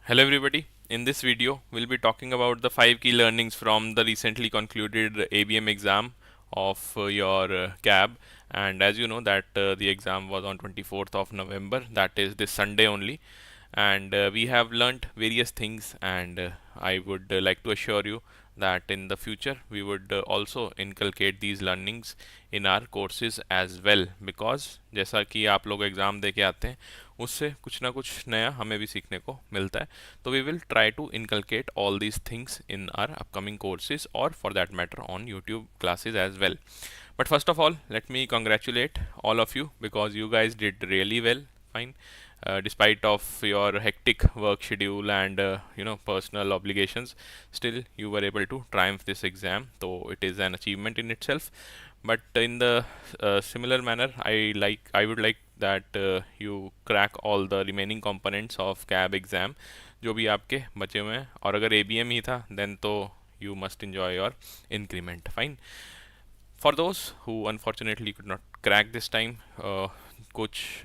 Hello everybody. In this video, we'll be talking about the 5 key learnings from the recently concluded ABM exam of your CAB. And as you know that the exam was on 24th of November, that is this Sunday only. And we have learnt various things, and I would like to assure you that in the future we would also inculcate these learnings in our courses as well, because जैसा कि आप लोग exam दे के आते हैं उससे कुछ ना कुछ नया हमें भी सीखने को मिलता है. तो we will try to inculcate all these things in our upcoming courses और for that matter on YouTube classes as well. But first of all, let me congratulate all of you because you guys did really well. Fine. Despite of your hectic work schedule and personal obligations, still you were able to triumph this exam. So it is an achievement in itself. But in the similar manner, I would like that you crack all the remaining components of CAB exam जो भी आपके बचे हुए हैं. और अगर ABM ही था then तो you must enjoy your increment. Fine. For those who unfortunately could not crack this time, कुछ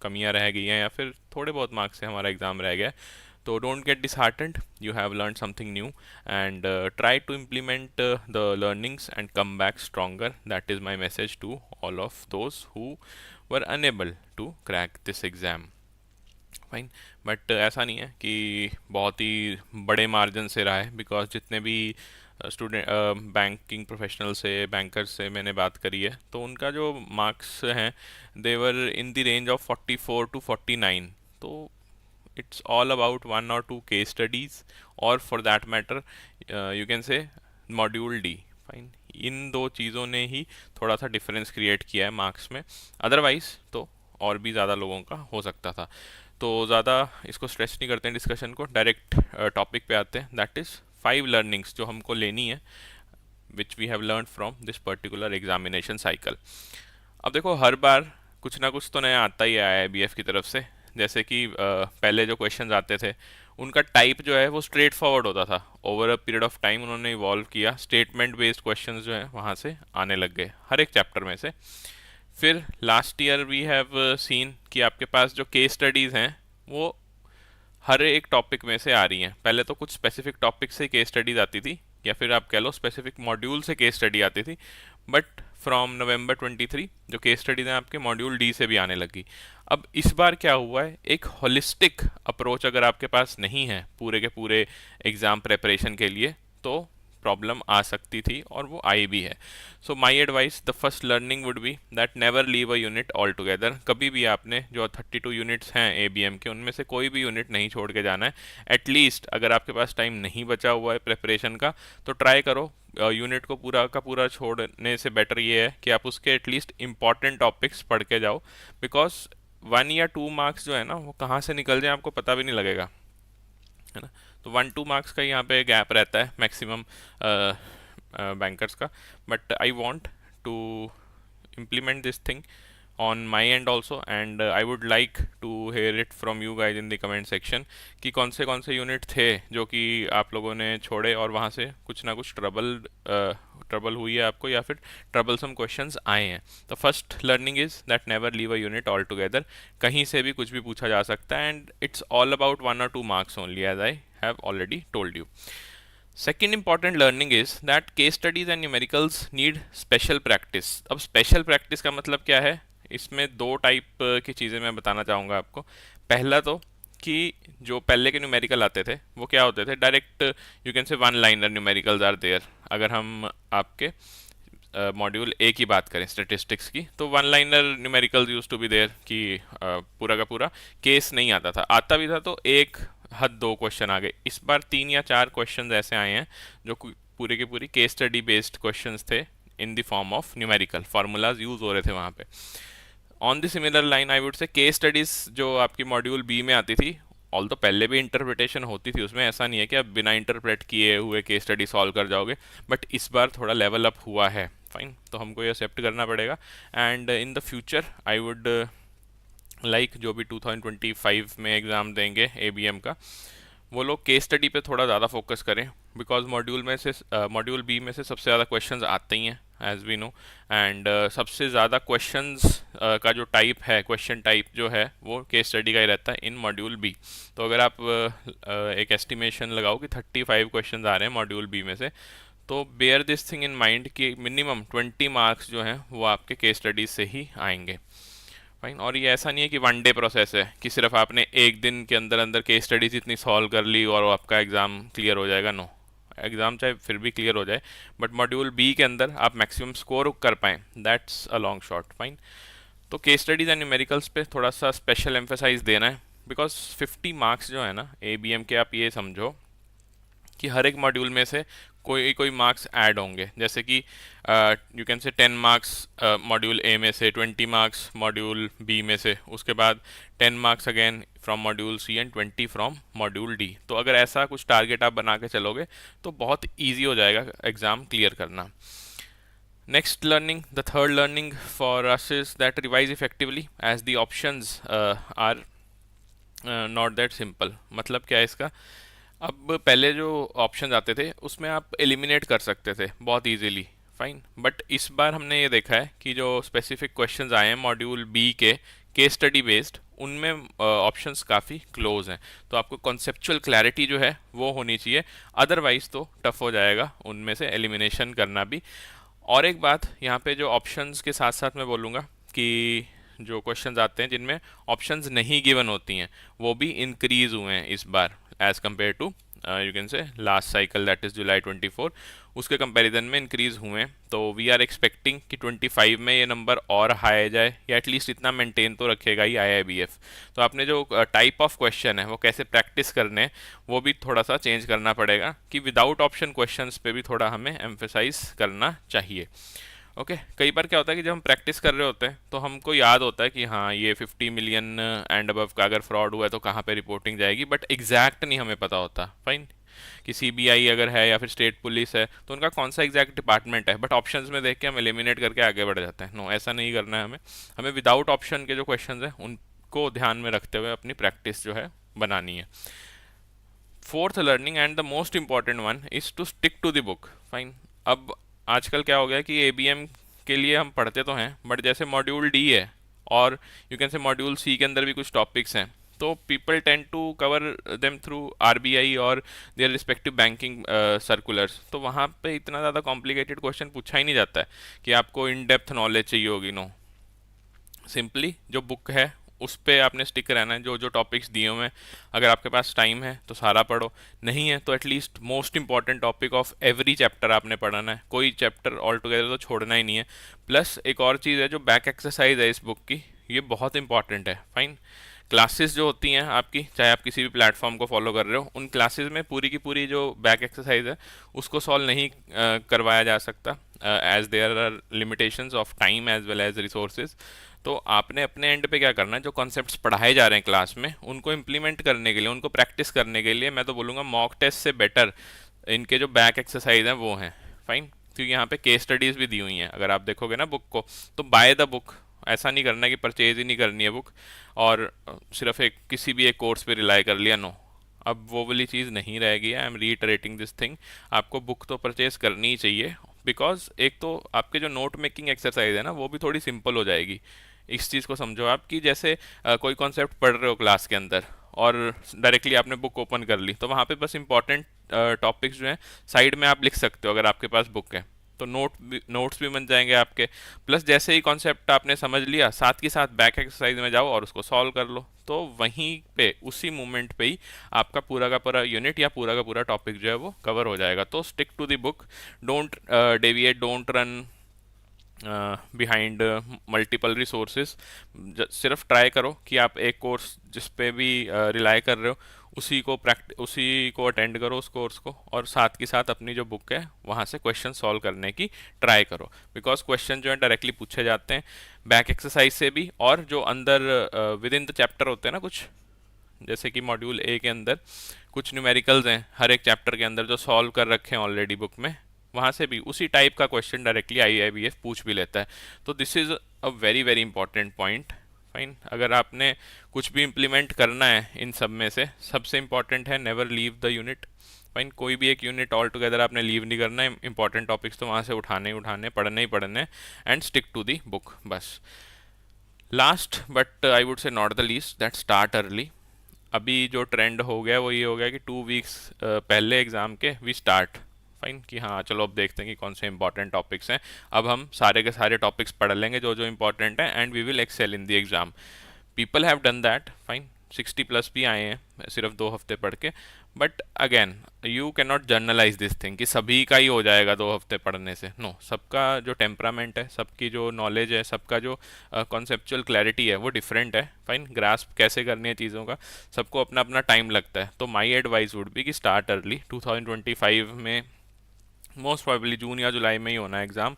कमियां रह गई हैं या फिर थोड़े बहुत मार्क्स से हमारा एग्ज़ाम रह गया है, तो don't get disheartened. You have learned something new and try to implement the learnings and come back stronger. That is my message to all of those who were unable to crack this exam. Fine. But ऐसा नहीं है कि बहुत ही बड़े margin से रहा है, because जितने भी स्टूडेंट बैंकिंग प्रोफेशनल से बैंकर्स से मैंने बात करी है तो उनका जो मार्क्स हैं they're in the range of 44 to 49. तो it's all about 1 or 2 case studies और for that matter you can say module D. Fine. इन दो चीज़ों ने ही थोड़ा सा डिफरेंस क्रिएट किया है मार्क्स में, अदरवाइज तो और भी ज़्यादा लोगों का हो सकता था. तो ज़्यादा इसको स्ट्रेस नहीं करते हैं डिस्कशन को, डायरेक्ट टॉपिक पे आते हैं. दैट इज़ 5 लर्निंग्स जो हमको लेनी है which we have learn from this particular examination cycle. अब देखो, हर बार कुछ ना कुछ तो नया आता ही आया है BF की तरफ से. जैसे कि पहले जो क्वेश्चंस आते थे उनका टाइप जो है वो स्ट्रेट फॉरवर्ड होता था. Over a period of time उन्होंने इवॉल्व किया, स्टेटमेंट बेस्ड क्वेश्चंस जो है वहाँ से आने लग गए हर एक चैप्टर में से. फिर last year we have seen कि आपके पास जो केस स्टडीज़ हैं वो हर एक टॉपिक में से आ रही हैं. पहले तो कुछ स्पेसिफिक टॉपिक से केस स्टडीज आती थी, या फिर आप कह लो स्पेसिफिक मॉड्यूल से केस स्टडी आती थी. बट फ्रॉम नवंबर 23 जो केस स्टडीज हैं आपके मॉड्यूल डी से भी आने लगी. अब इस बार क्या हुआ है, एक होलिस्टिक अप्रोच अगर आपके पास नहीं है पूरे के पूरे एग्ज़ाम प्रेपरेशन के लिए तो प्रॉब्लम आ सकती थी, और वो आई भी है. So my advice, the first learning would be that never leave a unit altogether. कभी भी आपने जो 32 यूनिट्स हैं ABM के उनमें से कोई भी यूनिट नहीं छोड़ के जाना है. एटलीस्ट अगर आपके पास टाइम नहीं बचा हुआ है प्रेपरेशन का तो ट्राई करो यूनिट को पूरा का पूरा छोड़ने से बेटर ये है कि आप उसके एटलीस्ट इंपॉर्टेंट टॉपिक्स पढ़ के जाओ. बिकॉज 1 या 2 मार्क्स जो है ना वो कहाँ से निकल जाए आपको पता भी नहीं लगेगा, है ना. तो 1-2 मार्क्स का यहाँ पे गैप रहता है मैक्सिमम बैंकर्स का. But I want to implement this thing on my end also, and I would like to hear it from you guys in the comment section कि कौन से यूनिट थे जो कि आप लोगों ने छोड़े और वहाँ से कुछ ना कुछ ट्रबल हुई है आपको, या फिर ट्रबलसम क्वेश्चंस आए हैं. तो first learning is that never leave a unit altogether. कहीं से भी कुछ भी पूछा जा सकता है, and it's all about 1 or 2 marks only, as I have already told you. Second important learning is that case studies and numericals need special practice. अब स्पेशल प्रैक्टिस का मतलब क्या है, इसमें 2 टाइप की चीज़ें मैं बताना चाहूँगा आपको. पहला तो कि जो पहले के न्यूमेरिकल आते थे वो क्या होते थे, डायरेक्ट यू कैन से 1 लाइनर न्यूमेरिकल्स आर देयर. अगर हम आपके मॉड्यूल ए की बात करें स्टेटिस्टिक्स की, तो 1 liner numericals used to be there कि पूरा का पूरा केस नहीं आता था. आता भी था तो एक हद 2 क्वेश्चन आ गए. इस बार 3 या 4 क्वेश्चन ऐसे आए हैं जो पूरे के पूरी केस स्टडी बेस्ड क्वेश्चंस थे in the form of numerical formulas use हो रहे थे वहाँ पे. On the similar line I would से केस स्टडीज जो आपकी मॉड्यूल बी में आती थी, ऑल तो पहले भी इंटरप्रिटेशन होती थी उसमें, ऐसा नहीं है कि आप बिना इंटरप्रेट किए हुए केस स्टडी सॉल्व कर जाओगे. बट इस बार थोड़ा लेवल अप हुआ है. फाइन. तो हमको ये एक्सेप्ट करना पड़ेगा. And in the future I would like जो भी 2025 में एग्ज़ाम देंगे ABM का, वो लोग केस स्टडी पे थोड़ा ज़्यादा फोकस करें. बिकॉज मॉड्यूल बी में से सबसे ज़्यादा क्वेश्चंस आते ही हैं एज वी नो। एंड सबसे ज़्यादा क्वेश्चंस का जो टाइप है, क्वेश्चन टाइप जो है वो केस स्टडी का ही रहता है इन मॉड्यूल बी। तो अगर आप एक एस्टिमेशन लगाओ कि 35 क्वेश्चंस आ रहे हैं मॉड्यूल बी में से, तो bear this thing in mind कि मिनिमम 20 मार्क्स जो हैं वो आपके केस स्टडीज से ही आएंगे। फाइन। और ये ऐसा नहीं है कि वन डे प्रोसेस है कि सिर्फ आपने एक दिन के अंदर अंदर केस स्टडीज इतनी सॉल्व कर ली और आपका एग्ज़ाम क्लियर हो जाएगा। नो, एग्ज़ाम चाहे फिर भी क्लियर हो जाए, बट मॉड्यूल बी के अंदर आप मैक्सिमम स्कोर कर पाएँ, that's a long shot. Fine. तो केस स्टडीज़ एंड न्यूमेरिकल्स पे थोड़ा सा स्पेशल एम्फेसाइज देना है, बिकॉज 50 मार्क्स जो है ना ABM के, आप ये समझो कि हर एक मॉड्यूल में से कोई कोई मार्क्स ऐड होंगे। जैसे कि यू कैन से 10 मार्क्स मॉड्यूल ए में से, 20 मार्क्स मॉड्यूल बी में से, उसके बाद 10 marks again from module C and 20 from module D. तो अगर ऐसा कुछ टारगेट आप बना के चलोगे तो बहुत ईजी हो जाएगा एग्ज़ाम क्लियर करना। Next learning, the third learning for us is that revise effectively as the options are not that simple। मतलब क्या है इसका? अब पहले जो ऑप्शन आते थे उसमें आप एलिमिनेट कर सकते थे बहुत इजीली। फाइन। बट इस बार हमने ये देखा है कि जो स्पेसिफिक क्वेश्चंस आए हैं मॉड्यूल बी के केस स्टडी बेस्ड, उनमें ऑप्शंस काफ़ी क्लोज हैं। तो आपको कॉन्सेप्चुअल क्लैरिटी जो है वो होनी चाहिए, अदरवाइज तो टफ हो जाएगा उनमें से एलिमिनेशन करना भी। और एक बात यहाँ पे जो ऑप्शंस के साथ साथ मैं बोलूँगा कि जो क्वेश्चंस आते हैं जिनमें ऑप्शंस नहीं गिवन होती हैं वो भी इंक्रीज हुए हैं इस बार as compare to you can say last cycle, that is July 24। उसके कंपैरिजन में इंक्रीज हुए हैं। तो वी आर एक्सपेक्टिंग कि 25 में ये नंबर और हाई जाए, या एटलीस्ट इतना मेंटेन तो रखेगा ही IIBF। तो आपने जो टाइप ऑफ क्वेश्चन है वो कैसे प्रैक्टिस करने हैं वो भी थोड़ा सा चेंज करना पड़ेगा कि विदाउट ऑप्शन क्वेश्चंस पे भी थोड़ा हमें एम्फेसाइज करना चाहिए। ओके। कई बार क्या होता है कि जब हम प्रैक्टिस कर रहे होते हैं तो हमको याद होता है कि हाँ ये 50 मिलियन एंड अबव का अगर फ्रॉड हुआ है तो कहाँ पे रिपोर्टिंग जाएगी, बट एग्जैक्ट नहीं हमें पता होता। फाइन। कि CBI अगर है या फिर स्टेट पुलिस है तो उनका कौन सा एग्जैक्ट डिपार्टमेंट है, बट ऑप्शंस में देख के हम एलिमिनेट करके आगे बढ़ जाते हैं। नो, ऐसा नहीं करना है हमें। हमें विदाउट ऑप्शन के जो क्वेश्चन हैं उनको ध्यान में रखते हुए अपनी प्रैक्टिस जो है बनानी है। Fourth learning and the most important one is to stick to the book. Fine. अब आजकल क्या हो गया कि ABM के लिए हम पढ़ते तो हैं, बट जैसे मॉड्यूल डी है और you can say module C के अंदर भी कुछ टॉपिक्स हैं, तो people tend to cover them through RBI और देयर रिस्पेक्टिव बैंकिंग सर्कुलर्स। तो वहाँ पे इतना ज़्यादा कॉम्प्लिकेटेड क्वेश्चन पूछा ही नहीं जाता है कि आपको इन डेप्थ नॉलेज चाहिए होगी। नो, सिंपली जो बुक है उस पे आपने स्टिक रहना है। जो जो टॉपिक्स दिए हुए हैं, अगर आपके पास टाइम है तो सारा पढ़ो, नहीं है तो at least most important topic of every chapter आपने पढ़ना है। कोई चैप्टर ऑल टुगेदर तो छोड़ना ही नहीं है। प्लस एक और चीज़ है, जो बैक एक्सरसाइज है इस बुक की, ये बहुत इंपॉर्टेंट है। फाइन। क्लासेस जो होती हैं आपकी, चाहे आप किसी भी प्लेटफॉर्म को फॉलो कर रहे हो, उन क्लासेस में पूरी की पूरी जो बैक एक्सरसाइज है उसको सॉल्व नहीं करवाया जा सकता, as there are limitations of time as well as resources. तो आपने अपने एंड पे क्या करना है, जो कॉन्सेप्ट्स पढ़ाए जा रहे हैं क्लास में उनको इम्प्लीमेंट करने के लिए, उनको प्रैक्टिस करने के लिए, मैं तो बोलूँगा मॉक टेस्ट से बेटर इनके जो बैक एक्सरसाइज हैं वो हैं। फाइन। क्योंकि यहाँ पे केस स्टडीज़ भी दी हुई हैं, अगर आप देखोगे ना बुक को, तो बाय द बुक। ऐसा नहीं करना है कि परचेज ही नहीं करनी है बुक और सिर्फ एक किसी भी एक कोर्स पे रिलाई कर लिया। नो, अब वो वाली चीज़ नहीं रहेगी। I am reiterating this thing. आपको बुक तो परचेज करनी ही चाहिए, बिकॉज एक तो आपके जो नोट मेकिंग एक्सरसाइज है ना वो भी थोड़ी सिंपल हो जाएगी। इस चीज़ को समझो आप कि जैसे कोई कॉन्सेप्ट पढ़ रहे हो क्लास के अंदर और डायरेक्टली आपने बुक ओपन कर ली, तो वहाँ पे बस इंपॉर्टेंट टॉपिक्स जो हैं साइड में आप लिख सकते हो अगर आपके पास बुक है, तो नोट्स भी बन जाएंगे आपके। प्लस जैसे ही कॉन्सेप्ट आपने समझ लिया, साथ के साथ बैक एक्सरसाइज में जाओ और उसको सॉल्व कर लो, तो वहीं पे उसी मोमेंट पे ही आपका पूरा का पूरा यूनिट या पूरा का पूरा टॉपिक जो है वो कवर हो जाएगा। तो stick to the book, don't deviate, don't run behind multiple resources. सिर्फ ट्राई करो कि आप एक कोर्स जिस पे भी रिलाई कर रहे हो उसी को अटेंड करो उस कोर्स को, और साथ के साथ अपनी जो बुक है वहाँ से क्वेश्चन सॉल्व करने की ट्राई करो, बिकॉज क्वेश्चन जो है डायरेक्टली पूछे जाते हैं बैक एक्सरसाइज से भी, और जो अंदर विद इन द चैप्टर होते हैं ना कुछ, जैसे कि मॉड्यूल ए के अंदर कुछ न्यूमेरिकल्स हैं हर एक चैप्टर के अंदर जो सॉल्व कर रखे हैं ऑलरेडी बुक में, वहाँ से भी उसी टाइप का क्वेश्चन डायरेक्टली IIBF पूछ भी लेता है। तो this is a very very important point fine. अगर आपने कुछ भी इम्प्लीमेंट करना है इन सब में से, सबसे इम्पॉर्टेंट है never leave the unit. Fine, कोई भी एक यूनिट ऑल टुगेदर आपने लीव नहीं करना है। इंपॉर्टेंट टॉपिक्स तो वहाँ से उठाने ही उठाने, पढ़ने ही पढ़ने, and stick to the book बस। Last but I would say not the least, that start early. अभी जो ट्रेंड हो गया वो ये हो गया कि 2 वीक्स पहले एग्ज़ाम के वी स्टार्ट। फाइन, कि हाँ चलो अब देखते हैं कि कौन से इंपॉर्टेंट टॉपिक्स हैं। अब हम सारे के सारे टॉपिक्स पढ़ लेंगे जो जो इंपॉर्टेंट हैं, and we will excel in the exam. People have done that, fine. 60+ भी आए हैं सिर्फ 2 हफ्ते पढ़ के। But again you can not generalize this thing कि सभी का ही हो जाएगा 2 हफ्ते पढ़ने से। नो, सबका जो टेम्परामेंट है, सबकी जो नॉलेज है, सबका जो कॉन्सेप्चुअल क्लैरिटी है वो डिफरेंट है। फाइन, ग्रास्प कैसे करनी है चीज़ों का, सबको अपना अपना टाइम लगता है। तो माई एडवाइस वुड बी कि स्टार्ट अर्ली। 2025 में मोस्ट प्रोबेबली जून या जुलाई में ही होना है एग्ज़ाम।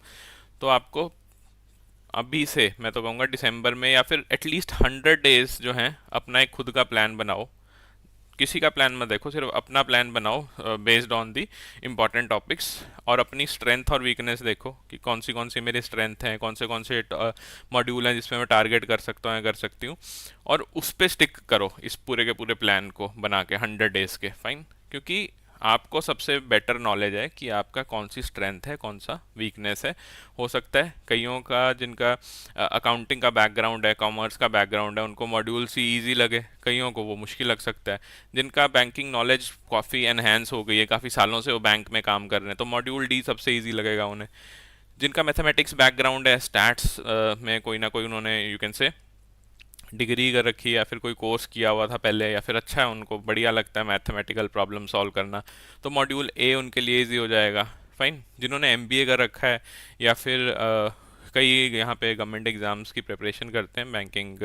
तो आपको अभी से, मैं तो कहूँगा दिसंबर में या फिर एटलीस्ट 100 डेज जो हैं, अपना एक खुद का प्लान बनाओ। किसी का प्लान मत देखो, सिर्फ अपना प्लान बनाओ based on the important topics. और अपनी स्ट्रेंथ और वीकनेस देखो कि कौन सी मेरी स्ट्रेंथ हैं, कौन से मॉड्यूल हैं जिसमें मैं टारगेट कर सकता हूँ या कर सकती हूँ, और उस पर स्टिक करो इस पूरे के पूरे प्लान को बना के 100 डेज के। फाइन, क्योंकि आपको सबसे बेटर नॉलेज है कि आपका कौन सी स्ट्रेंथ है, कौन सा वीकनेस है। हो सकता है कईयों का, जिनका अकाउंटिंग का बैकग्राउंड है, कॉमर्स का बैकग्राउंड है, उनको मॉड्यूल सी इजी लगे, कईयों को वो मुश्किल लग सकता है। जिनका बैंकिंग नॉलेज काफ़ी एनहेंस हो गई है, काफ़ी सालों से वो बैंक में काम कर रहे हैं, तो मॉड्यूल डी सबसे ईजी लगेगा उन्हें। जिनका मैथमेटिक्स बैकग्राउंड है, स्टैट्स में कोई ना कोई उन्होंने यू कैन से डिग्री कर रखी है या फिर कोई कोर्स किया हुआ था पहले, या फिर अच्छा है, उनको बढ़िया लगता है मैथमेटिकल प्रॉब्लम सॉल्व करना, तो मॉड्यूल ए उनके लिए इजी हो जाएगा। फाइन, जिन्होंने एमबीए कर रखा है या फिर कई यहाँ पे गवर्नमेंट एग्ज़ाम्स की प्रिपरेशन करते हैं बैंकिंग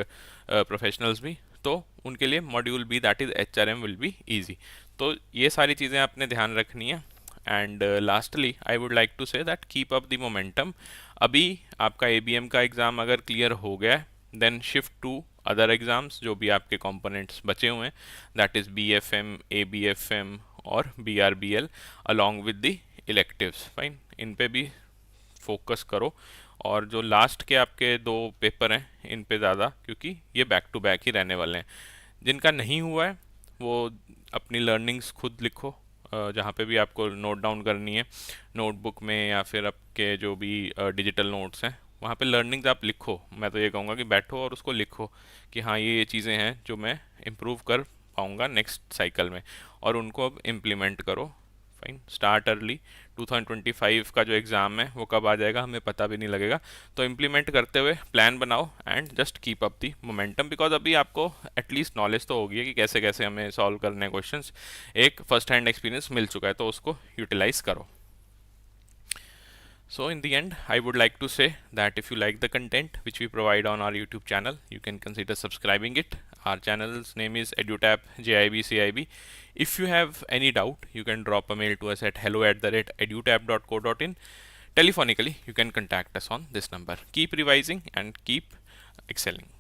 प्रोफेशनल्स भी, तो उनके लिए module B that is HRM will be easy. तो ये सारी चीज़ें आपने ध्यान रखनी है। And lastly I would like to say that keep up the momentum. अभी आपका एबीएम का एग्ज़ाम अगर क्लियर हो गया है, then shift to other exams जो भी आपके कंपोनेंट्स बचे हुए हैं, दैट इज़ बीएफएम, एबीएफएम और BRBL along with the electives. Fine, इन पे भी फोकस करो। और जो लास्ट के आपके 2 पेपर हैं इन पे ज़्यादा, क्योंकि ये बैक टू बैक ही रहने वाले हैं। जिनका नहीं हुआ है वो अपनी लर्निंग्स खुद लिखो, जहाँ पे भी आपको नोट डाउन करनी है नोटबुक में या फिर आपके जो भी डिजिटल नोट्स हैं, वहाँ पे लर्निंग्स आप लिखो। मैं तो ये कहूँगा कि बैठो और उसको लिखो कि हाँ ये चीज़ें हैं जो मैं इम्प्रूव कर पाऊँगा नेक्स्ट साइकिल में, और उनको अब इम्प्लीमेंट करो। Fine, start early. 2025 का जो एग्ज़ाम है वो कब आ जाएगा हमें पता भी नहीं लगेगा, तो इम्प्लीमेंट करते हुए प्लान बनाओ and just keep up the momentum, because अभी आपको एटलीस्ट नॉलेज तो होगी है कि कैसे कैसे हमें सॉल्व करने हैं क्वेश्चंस। एक फर्स्ट हैंड एक्सपीरियंस मिल चुका है, तो उसको यूटिलाइज करो। So in the end, I would like to say that if you like the content which we provide on our YouTube channel, you can consider subscribing it. Our channel's name is EduTap JIBCIB. If you have any doubt, you can drop a mail to us at hello@edutap.co.in. Telephonically, you can contact us on this number. Keep revising and keep excelling.